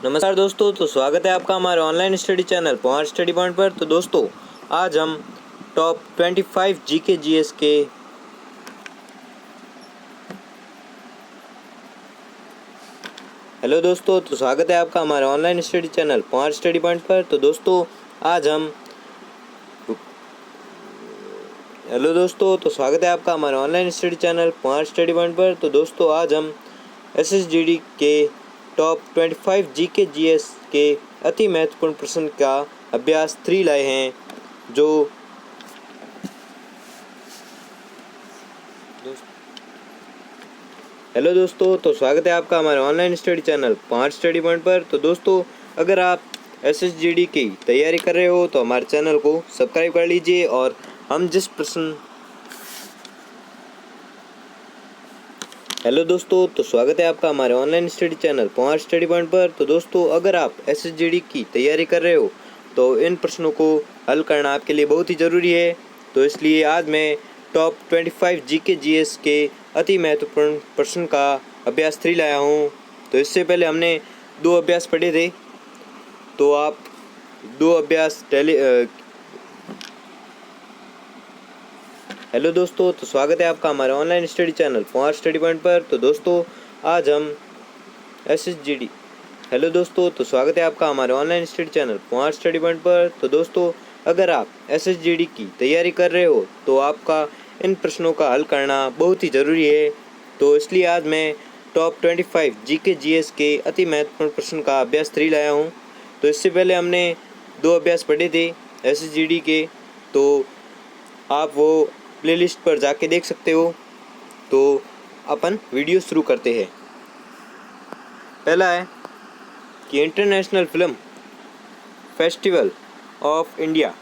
नमस्कार दोस्तों, तो स्वागत है आपका हमारे online study channel point study point पर। तो दोस्तों, आज हम टॉप 25 जीके जीएस के हेलो दोस्तों, तो स्वागत है आपका हमारे online study channel point study point पर। तो दोस्तों, आज हम हेलो दोस्तों, तो स्वागत है आपका हमारे online study channel point study point पर। तो दोस्तों, आज हम एसएसजीडी के टॉप 25 जीके जीएस के अति महत्वपूर्ण प्रश्न का अभ्यास 3 लाए हैं। जो हेलो दोस्तों, तो स्वागत है आपका हमारे online study channel point study point पर। तो दोस्तों, अगर आप एसएसजीडी की तैयारी कर रहे हो तो हमारे चैनल को सब्सक्राइब कर लीजिए। और हम जिस प्रश्न हेलो दोस्तों, तो स्वागत है आपका हमारे online study channel point study point पर। तो दोस्तों, अगर आप एसएसजीडी की तैयारी कर रहे हो तो इन प्रश्नों को हल करना आपके लिए बहुत ही ज़रूरी है। तो इसलिए आज मैं टॉप 25 जीके जीएस के अति महत्वपूर्ण प्रश्न का अभ्यास 3 लाया हूँ। तो इससे पहले हमने 2 अभ्यास पढ़े थे, तो आप 2 अभ्यास हेलो दोस्तों, तो स्वागत है आपका हमारे online study channel point study point पर। तो दोस्तों, आज हम एसएसजीडी हेलो दोस्तों, तो स्वागत है आपका हमारे online study channel point study point पर। तो दोस्तों, अगर आप एसएसजीडी की तैयारी कर रहे हो तो आपका इन प्रश्नों का हल करना बहुत ही ज़रूरी है। तो इसलिए आज मैं टॉप 25 जीके जीएस के अति महत्वपूर्ण प्रश्न का अभ्यास 3 लाया हूँ। तो इससे पहले हमने 2 अभ्यास पढ़े थे एसएसजीडी के, तो आप वो प्लेलिस्ट पर जाके देख सकते हो। तो अपन वीडियो शुरू करते हैं। पहला है कि international film festival of India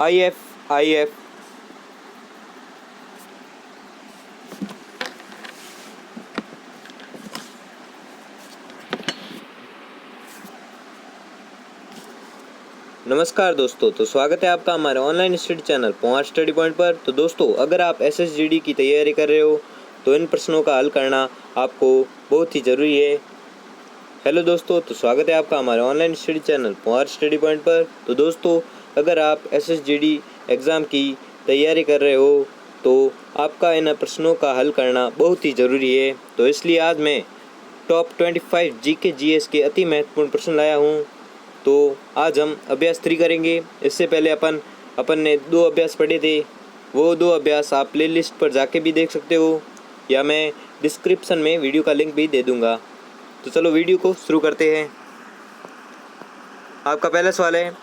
IFIF नमस्कार दोस्तों, तो स्वागत है आपका हमारे online study channel point study point पर। तो दोस्तों, अगर आप एसएसजीडी की तैयारी कर रहे हो तो इन प्रश्नों का हल करना आपको बहुत ही ज़रूरी है। हेलो दोस्तों, तो स्वागत है आपका हमारे online study channel point study point पर। तो दोस्तों, अगर आप एसएसजीडी एग्ज़ाम की तैयारी कर रहे हो तो आपका इन प्रश्नों का हल करना बहुत ही ज़रूरी है। तो इसलिए आज मैं टॉप 25 जीके जीएस के अति महत्वपूर्ण प्रश्न लाया हूँ। तो आज हम अभ्यास 3 करेंगे। इससे पहले अपन ने 2 अभ्यास पढ़े थे, वो 2 अभ्यास आप प्लेलिस्ट पर जाके भी देख सकते हो, या मैं डिस्क्रिप्शन में वीडियो का लिंक भी दे दूंगा। तो चलो वीडियो को शुरू करते हैं। आपका पहला सवाल है,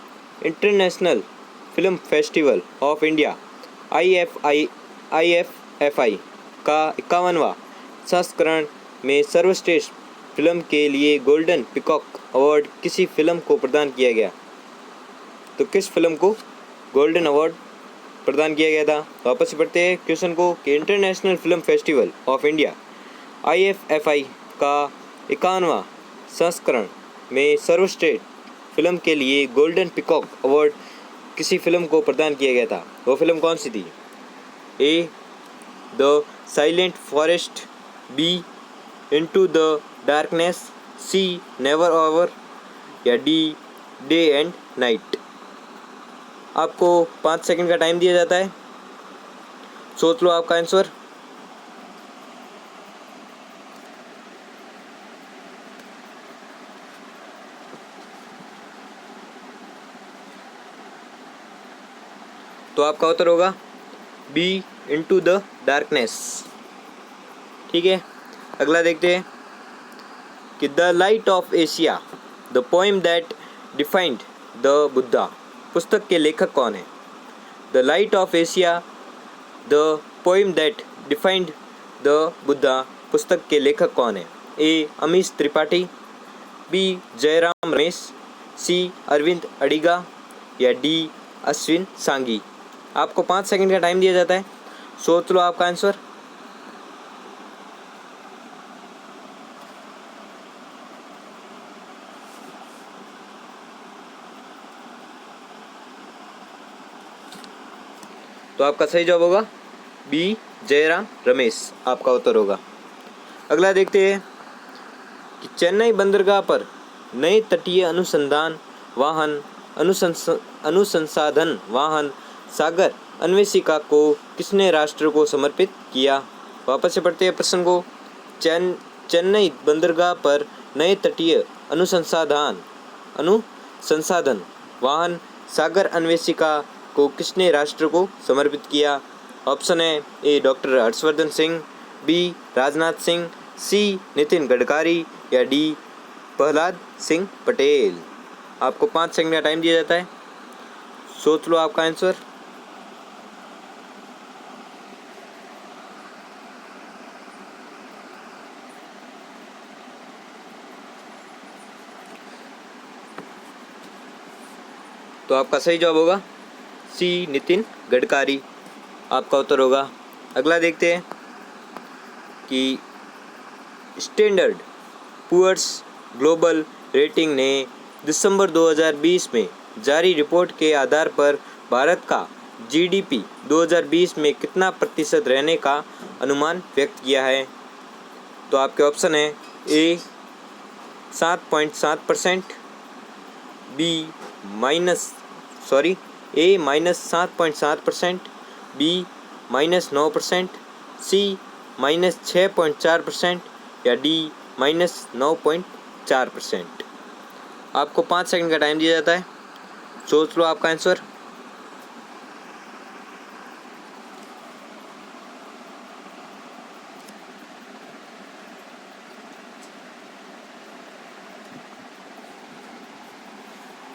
international film festival of India IFI का 51वां संस्करण में सर्वश्रेष्ठ फिल्म के लिए गोल्डन पिकॉक अवार्ड किसी फिल्म को प्रदान किया गया। तो किस फिल्म को गोल्डन अवार्ड प्रदान किया गया था? वापस से पढ़ते हैं क्वेश्चन को कि international film festival of India IFFI का 51वां संस्करण में सर्वश्रेष्ठ फिल्म के लिए गोल्डन पिकॉक अवार्ड किसी फिल्म को प्रदान किया गया था। वो फिल्म कौन सी थी? A. The silent forest, B. Into the darkness, C. Never over, या D. Day and night. आपको 5 सेकंड का टाइम दिया जाता है, सोच लो आपका आंसर। तो आपका उत्तर होगा B. Into the darkness. ठीक है, अगला देखते हैं कि the light of Asia, the poem that defined the Buddha, पुस्तक के लेखक कौन है? The light of Asia, the poem that defined the Buddha, पुस्तक के लेखक कौन है? A. Amish Tripathi, B. Jairam Ramesh, C. Arvind Adiga, या D. अश्विन सांगी। आपको 5 सेकंड का टाइम दिया जाता है, सोच लो आपका आंसर। तो आपका सही जवाब होगा B. जयराम रमेश, आपका उत्तर होगा। अगला देखते हैं कि चेन्नई बंदरगाह पर नए तटीय अनुसंधान वाहन सागर अन्वेषिका को किसने राष्ट्र को समर्पित किया? वापस से पढ़ते हैं प्रश्न को। चेन्नई बंदरगाह पर नए तटीय अनुसंधान वाहन सागर अन्वेषिका को किसने राष्ट्र को समर्पित किया? ऑप्शन है ए डॉक्टर हर्षवर्धन सिंह, बी राजनाथ सिंह, सी नितिन गडकरी या डी प्रहलाद सिंह पटेल। आपको 5 सेकंड का टाइम दिया जाता है, सोच लो आपका आंसर। तो आपका सही जवाब होगा सी नितिन गडकरी, आपका उत्तर होगा। अगला देखते हैं कि स्टैंडर्ड पुअर्स ग्लोबल रेटिंग ने दिसंबर 2020 में जारी रिपोर्ट के आधार पर भारत का जीडीपी 2020 में कितना प्रतिशत रहने का अनुमान व्यक्त किया है? तो आपके ऑप्शन है ए 7.7%, बी -7.7%, बी -9%, सी -6.4% या डी -9.4%। आपको 5 सेकंड का टाइम दिया जाता है, सोच लो आपका आंसर।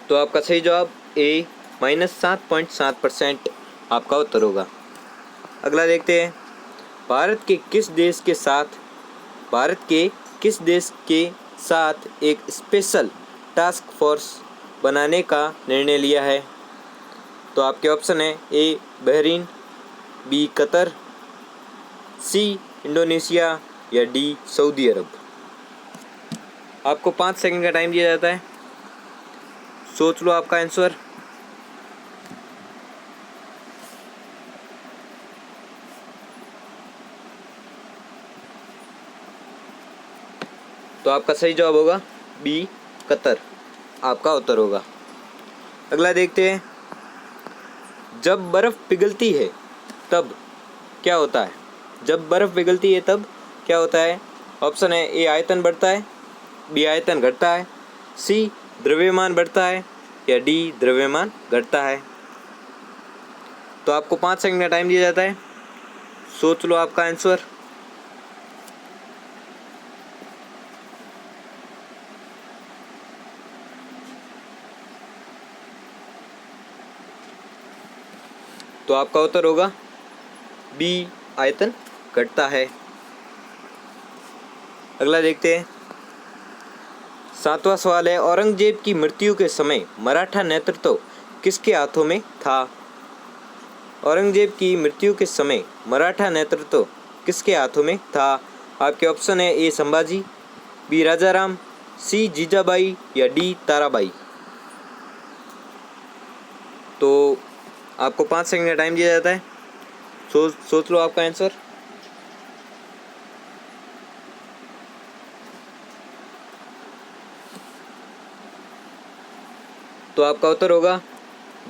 तो आपका सही जवाब ए -7.7% आपका उत्तर होगा। अगला देखते हैं भारत के किस देश के साथ एक स्पेशल टास्क फोर्स बनाने का निर्णय लिया है? तो आपके ऑप्शन है A Bahrain, B Qatar, C Indonesia या डी सऊदी अरब। आपको 5 सेकंड का टाइम दिया जाता है, सोच लो आपका आंसर। तो आपका सही जवाब होगा बी कतर, आपका उत्तर होगा। अगला देखते हैं जब बर्फ़ पिघलती है तब क्या होता है? जब बर्फ़ पिघलती है तब क्या होता है? ऑप्शन है ए आयतन बढ़ता है, बी आयतन घटता है, सी द्रव्यमान बढ़ता है या डी द्रव्यमान घटता है। तो आपको 5 सेकंड का टाइम दिया जाता है, सोच लो आपका आंसर। तो आपका उत्तर होगा बी आयतन घटता है। अगला देखते हैं 7वां सवाल है औरंगजेब की मृत्यु के समय मराठा नेतृत्व किसके हाथों में था? औरंगजेब की मृत्यु के समय मराठा नेतृत्व किसके हाथों में था? आपके ऑप्शन है ए संभाजी, बी राजाराम, सी जीजाबाई या डी ताराबाई। तो आपको 5 सेकंड का टाइम दिया जाता है, सोच लो आपका आंसर। तो आपका उत्तर होगा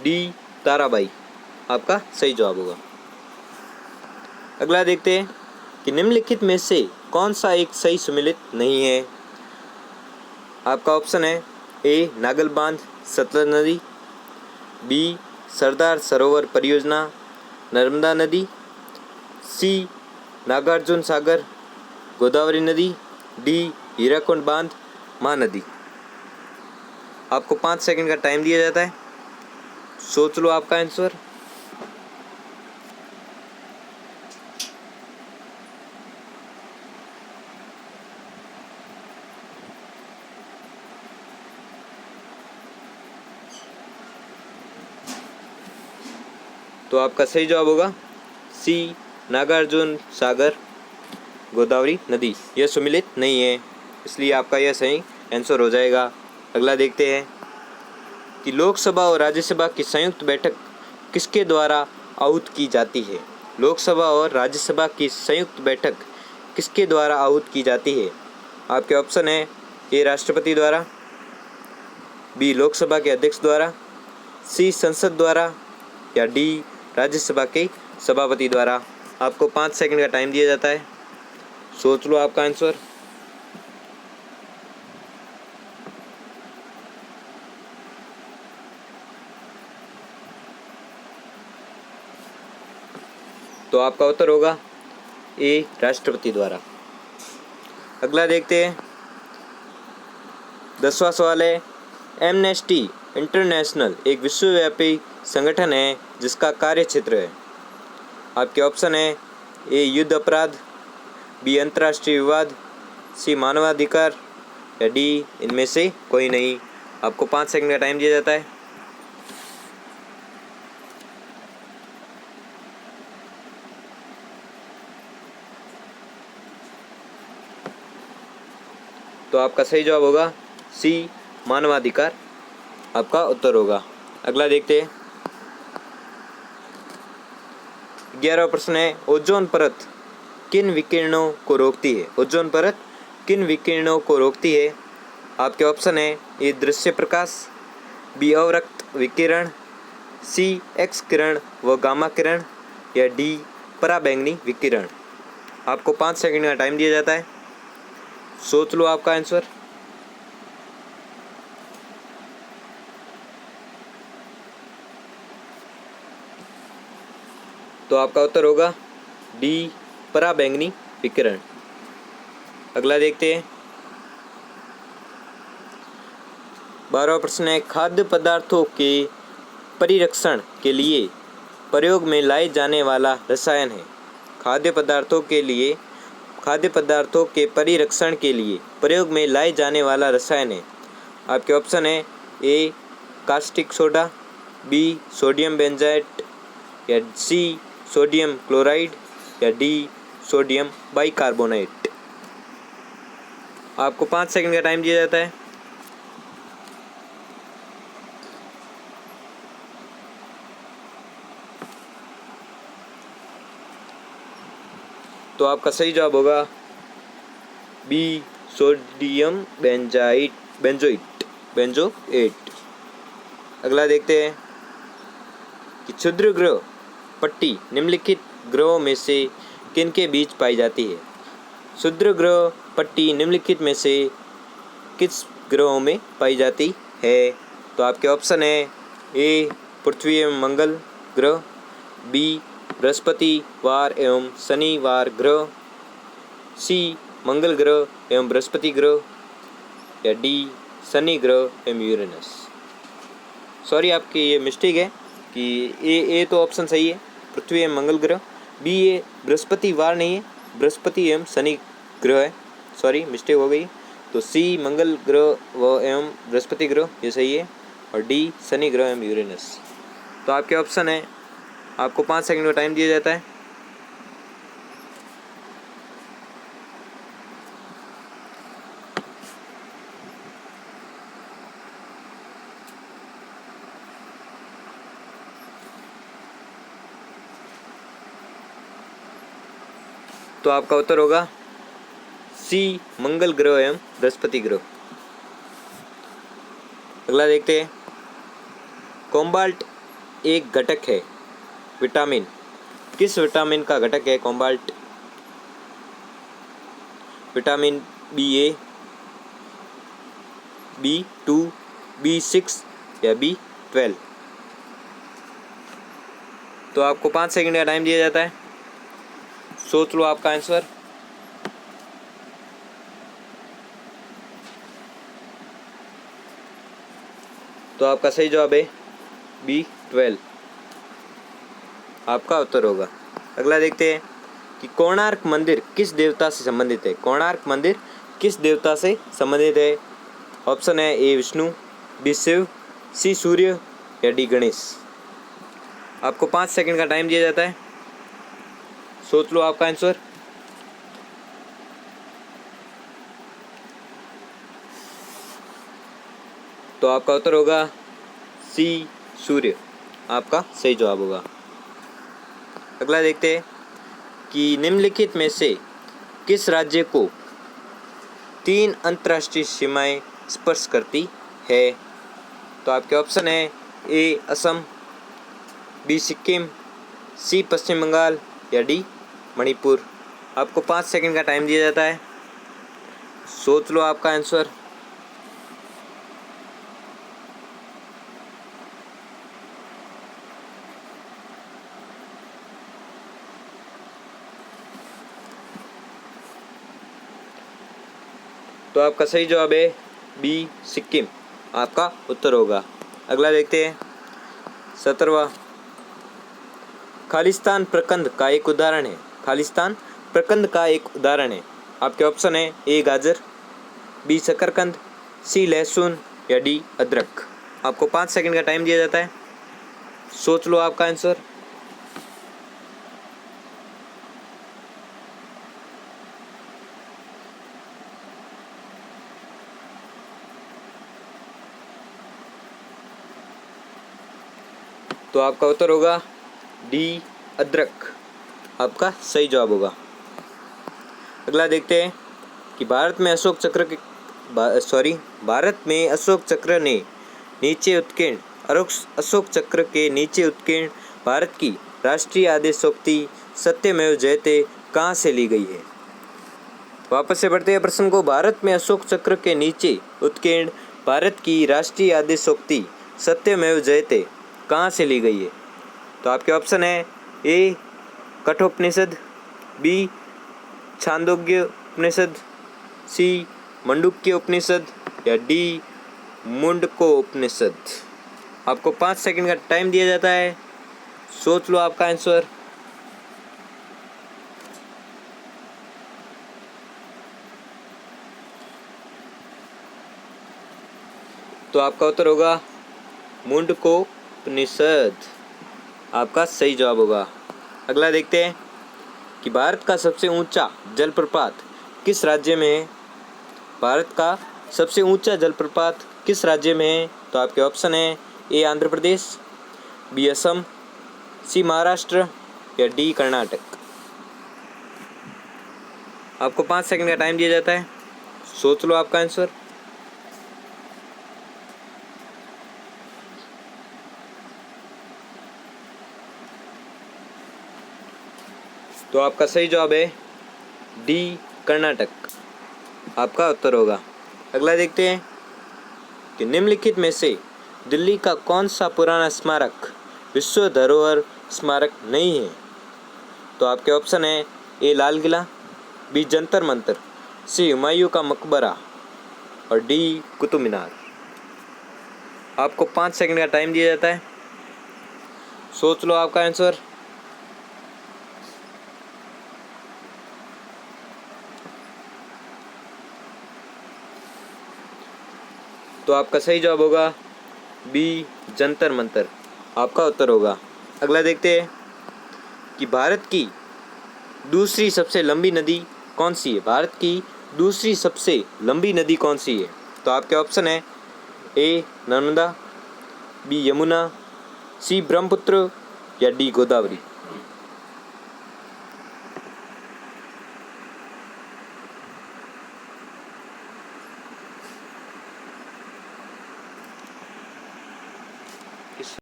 डी ताराबाई, आपका सही जवाब होगा। अगला देखते हैं कि निम्नलिखित में से कौन सा एक सही सुमेलित नहीं है? आपका ऑप्शन है ए नागल बांध सतलज नदी, बी सरदार सरोवर परियोजना नर्मदा नदी, सी नागार्जुन सागर गोदावरी नदी, डी हीराकुंड बांध महानदी। आपको 5 सेकंड का टाइम दिया जाता है, सोच लो आपका आंसर। तो आपका सही जवाब होगा सी नागार्जुन सागर गोदावरी नदी, यह सुमेलित नहीं है, इसलिए आपका यह सही आंसर हो जाएगा। अगला देखते हैं कि लोकसभा और राज्यसभा की संयुक्त बैठक किसके द्वारा आहूत की जाती है? लोकसभा और राज्यसभा की संयुक्त बैठक किसके द्वारा आहूत की जाती है? आपके ऑप्शन है ए राष्ट्रपति द्वारा, बी लोकसभा के अध्यक्ष द्वारा, सी संसद द्वारा, या डी राज्यसभा के सभापति द्वारा। आपको 5 सेकंड का टाइम दिया जाता है, सोच लो आपका आंसर। तो आपका उत्तर होगा ए राष्ट्रपति द्वारा। अगला देखते हैं, 10वां सवाल है, एमनेस्टी इंटरनेशनल एक विश्वव्यापी संगठन है जिसका कार्य क्षेत्र है। आपके ऑप्शन है ए युद्ध अपराध, बी अंतर्राष्ट्रीय विवाद, सी मानवाधिकार, या डी इनमें से कोई नहीं। आपको 5 सेकंड का टाइम दिया जाता है। तो आपका सही जवाब होगा सी मानवाधिकार, आपका उत्तर होगा। अगला देखते हैं, 11वां प्रश्न है, ओजोन परत किन विकिरणों को रोकती है? ओजोन परत किन विकिरणों को रोकती है? आपके ऑप्शन है ए दृश्य प्रकाश, बी अवरक्त विकिरण, सी एक्स किरण व गामा किरण, या डी पराबैंगनी विकिरण। आपको 5 सेकंड का टाइम दिया जाता है, सोच लो आपका आंसर। तो आपका उत्तर होगा डी पराबैंगनी विकिरण। अगला देखते हैं, 12वां प्रश्न है, खाद्य पदार्थों के परिरक्षण के लिए प्रयोग में लाए जाने वाला रसायन है। खाद्य पदार्थों के परिरक्षण के लिए प्रयोग में लाए जाने वाला रसायन है। आपके ऑप्शन है ए कास्टिक सोडा, बी सोडियम बेंजाइट, या सी सोडियम क्लोराइड, या डी सोडियम बाइकार्बोनेट। आपको 5 सेकंड का टाइम दिया जाता है, तो आपका सही जवाब होगा बी सोडियम बेंजोएट। अगला देखते हैं कि क्षुद्र ग्रह पट्टी निम्नलिखित ग्रहों में से किन के बीच पाई जाती है? क्षुद्र ग्रह पट्टी निम्नलिखित में से किस ग्रहों में पाई जाती है? तो आपके ऑप्शन है ए पृथ्वी एवं मंगल ग्रह, बी बृहस्पति वार एवं शनिवार ग्रह, सी मंगल ग्रह एवं बृहस्पति ग्रह, या डी शनि ग्रह एवं यूरेनस। सॉरी, आपकी ये मिस्टेक है कि ए तो ऑप्शन सही है, पृथ्वी एवं मंगल ग्रह, बी ए बृहस्पति वार नहीं है, बृहस्पति एवं शनि ग्रह है। सॉरी, मिस्टेक हो गई। तो सी मंगल ग्रह व एवं बृहस्पति ग्रह ये सही है, और डी शनि ग्रह एवं यूरेनस। तो आपके ऑप्शन है, आपको 5 सेकंड का टाइम दिया जाता है, तो आपका उत्तर होगा सी मंगल ग्रह एवं बृहस्पति ग्रह। अगला देखते हैं, कोबाल्ट एक घटक है विटामिन, किस विटामिन का घटक है cobalt? Vitamin BA, B2, B6, या B12। तो आपको 5 सेकंड का टाइम दिया जाता है, सोच लो आपका आंसर। तो आपका सही जवाब है B12, आपका उत्तर होगा। अगला देखते हैं कि कोणार्क मंदिर किस देवता से संबंधित है? कोणार्क मंदिर किस देवता से संबंधित है? ऑप्शन है ए विष्णु, बी शिव, सी सूर्य, या डी गणेश। आपको 5 सेकंड का टाइम दिया जाता है, सोच लो आपका आंसर। तो आपका उत्तर होगा सी सूर्य, आपका सही जवाब होगा। अगला देखते हैं कि निम्नलिखित में से किस राज्य को 3 अंतर्राष्ट्रीय सीमाएं स्पर्श करती है? तो आपके ऑप्शन है ए असम, बी सिक्किम, सी पश्चिम बंगाल या डी मणिपुर। आपको 5 सेकंड का टाइम दिया जाता है, सोच लो आपका आंसर। तो आपका सही जवाब है बी सिक्किम, आपका उत्तर होगा। अगला देखते हैं 17वां। खालिस्तान प्रकंद का एक उदाहरण है, खालिस्तान प्रकंद का एक उदाहरण है। आपके ऑप्शन है ए गाजर, बी शकरकंद, सी लहसुन या डी अदरक। आपको 5 सेकंड का टाइम दिया जाता है, सोच लो आपका आंसर। तो आपका उत्तर होगा डी अदरक, आपका सही जवाब होगा। अगला देखते हैं कि भारत में अशोक चक्र ने नीचे उत्कीर्ण अशोक चक्र के नीचे उत्कीर्ण भारत की राष्ट्रीय आदेशोक्ति सत्यमेव जयते कहाँ से ली गई है। वापस से पढ़ते हैं प्रश्न को। भारत में अशोक चक्र के नीचे उत्कीर्ण भारत की राष्ट्रीय आदेशोक्ति सत्यमेव जयते कहाँ से ली गई है। तो आपके ऑप्शन है ए कठोपनिषद, बी छांदोग्य उपनिषद, सी मंडूक्य उपनिषद या डी मुंडको उपनिषद। आपको 5 सेकंड का टाइम दिया जाता है, सोच लो आपका आंसर। तो आपका उत्तर होगा मुंडको उपनिषद, आपका सही जवाब होगा। अगला देखते हैं कि भारत का सबसे ऊंचा जलप्रपात किस राज्य में है। भारत का सबसे ऊंचा जलप्रपात किस राज्य में है। तो आपके ऑप्शन है ए आंध्र प्रदेश, बी असम, सी महाराष्ट्र या डी कर्नाटक। आपको 5 सेकंड का टाइम दिया जाता है, सोच लो आपका आंसर। तो आपका सही जवाब है डी कर्नाटक, आपका उत्तर होगा। अगला देखते हैं कि निम्नलिखित में से दिल्ली का कौन सा पुराना स्मारक विश्व धरोहर स्मारक नहीं है। तो आपके ऑप्शन है ए लाल किला, बी जंतर मंतर, सी हुमायूं का मकबरा और डी कुतुब मीनार। आपको 5 सेकंड का टाइम दिया जाता है, सोच लो आपका आंसर। तो आपका सही जवाब होगा बी जंतर मंतर, आपका उत्तर होगा। अगला देखते हैं कि भारत की दूसरी सबसे लंबी नदी कौन सी है। भारत की दूसरी सबसे लंबी नदी कौन सी है। तो आपके ऑप्शन है ए नर्मदा, बी यमुना, सी ब्रह्मपुत्र या डी गोदावरी।